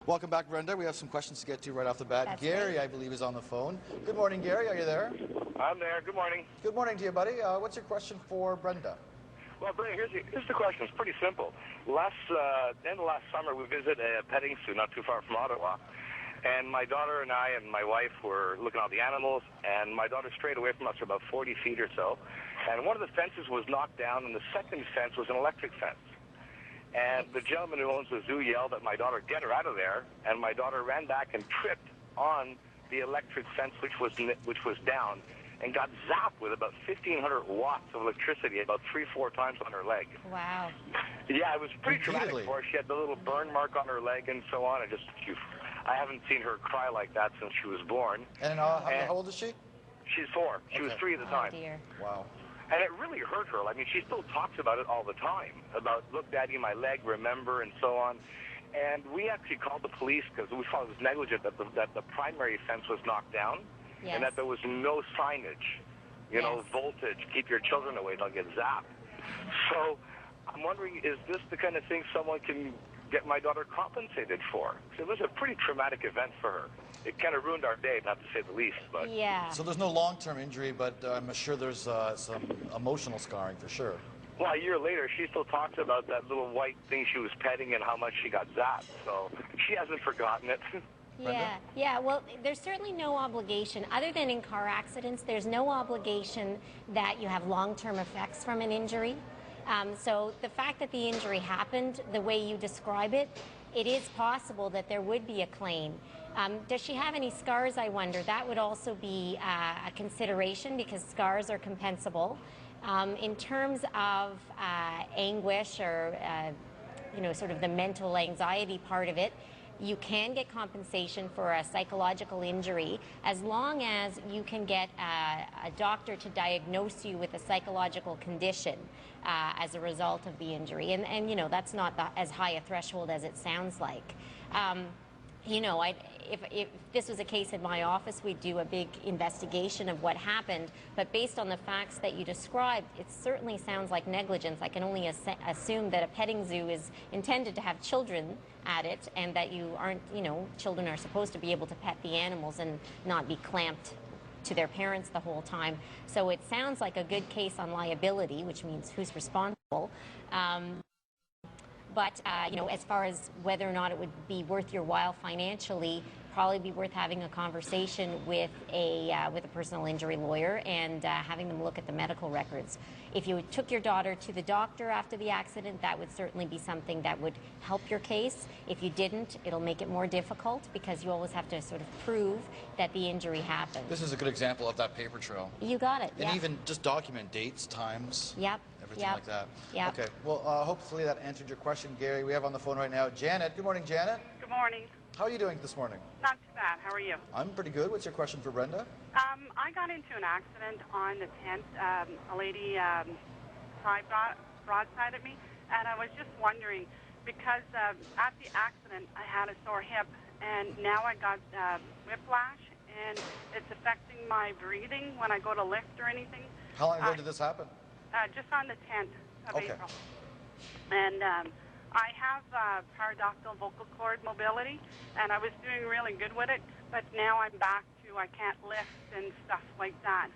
Welcome back, Brenda. We have some questions to get to right off the bat. That's Gary, great. I believe, is on the phone. Good morning, Gary. Are you there? I'm there. Good morning. Good morning to you, buddy. What's your question for Brenda? Well, Brenda, here's the question. It's pretty simple. End of last summer, we visited a petting zoo not too far from Ottawa. And my daughter and I and my wife were looking at the animals, and my daughter strayed away from us for about 40 feet or so. And one of the fences was knocked down, and the second fence was an electric fence. And the gentleman who owns the zoo yelled at my daughter, "Get her out of there!" And my daughter ran back and tripped on the electric fence, which was down, and got zapped with about 1,500 watts of electricity about 3-4 times on her leg. Wow. Yeah, it was pretty traumatic for her. She had the little burn mark on her leg and so on. I haven't seen her cry like that since she was born. And how old is she? She's 4. She was 3 at the time. Oh, dear. Wow. And it really hurt her. I mean, she still talks about it all the time, about, "Look, Daddy, my leg, remember," and so on. And we actually called the police because we thought it was negligent that the primary fence was knocked down, Yes. and that there was no signage, voltage, keep your children away, they'll get zapped. So I'm wondering, is this the kind of thing someone can get my daughter compensated for? It was a pretty traumatic event for her. It kind of ruined our day, not to say the least. But Yeah. So there's no long-term injury, but I'm sure there's some emotional scarring for sure. Well, a year later, she still talks about that little white thing she was petting and how much she got zapped. So she hasn't forgotten it. Yeah. Well, there's certainly no obligation, other than in car accidents, there's no obligation that you have long-term effects from an injury. So the fact that the injury happened the way you describe it, it is possible that there would be a claim. Does she have any scars, I wonder? That would also be a consideration because scars are compensable. In terms of anguish or, sort of the mental anxiety part of it, you can get compensation for a psychological injury as long as you can get a doctor to diagnose you with a psychologithis condition as a result of the injury. And that's not as high a threshold as it sounds like. If this was a case in my office, we'd do a big investigation of what happened. But based on the facts that you described, it certainly sounds like negligence. I can only assume that a petting zoo is intended to have children at it, and that you aren't, children are supposed to be able to pet the animals and not be clamped to their parents the whole time. So it sounds like a good case on liability, which means who's responsible. But as far as whether or not it would be worth your while financially, probably be worth having a conversation with a personal injury lawyer and having them look at the medical records. If you took your daughter to the doctor after the accident, that would certainly be something that would help your case. If you didn't, it'll make it more difficult because you always have to sort of prove that the injury happened. This is a good example of that paper trail. You got it. And even just document dates, times. Yep. Everything like that. Yep. Okay. Well, hopefully that answered your question, Gary. We have on the phone right now Janet. Good morning, Janet. Good morning. How are you doing this morning? Not too bad. How are you? I'm pretty good. What's your question for Brenda? I got into an accident on the 10th. A lady broadside at me, and I was just wondering, because at the accident I had a sore hip, and now I got whiplash, and it's affecting my breathing when I go to lift or anything. How long ago did this happen? Just on the 10th of April. And I have paradoxal vocal cord mobility, and I was doing really good with it, but now I'm back to I can't lift and stuff like that.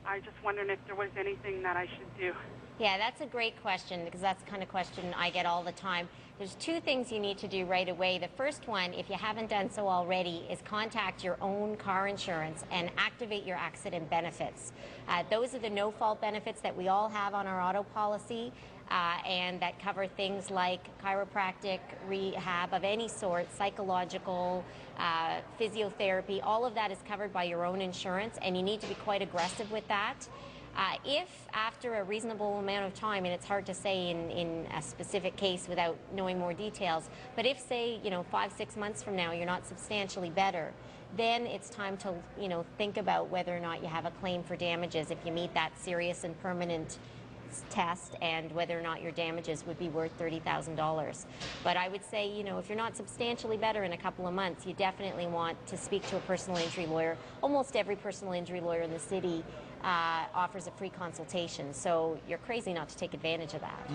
I just wondering if there was anything that I should do. Yeah, that's a great question because that's the kind of question I get all the time. There's 2 things you need to do right away. The first one, if you haven't done so already, is contact your own car insurance and activate your accident benefits. Those are the no-fault benefits that we all have on our auto policy, and that cover things like chiropractic, rehab of any sort, psychological, physiotherapy. All of that is covered by your own insurance, and you need to be quite aggressive with that. If after a reasonable amount of time, and it's hard to say in a specific case without knowing more details, but if, say, 5-6 months from now you're not substantially better, then it's time to, think about whether or not you have a claim for damages if you meet that serious and permanent test, and whether or not your damages would be worth $30,000. But I would say, if you're not substantially better in a couple of months, you definitely want to speak to a personal injury lawyer. Almost every personal injury lawyer in the city offers a free consultation, so you're crazy not to take advantage of that.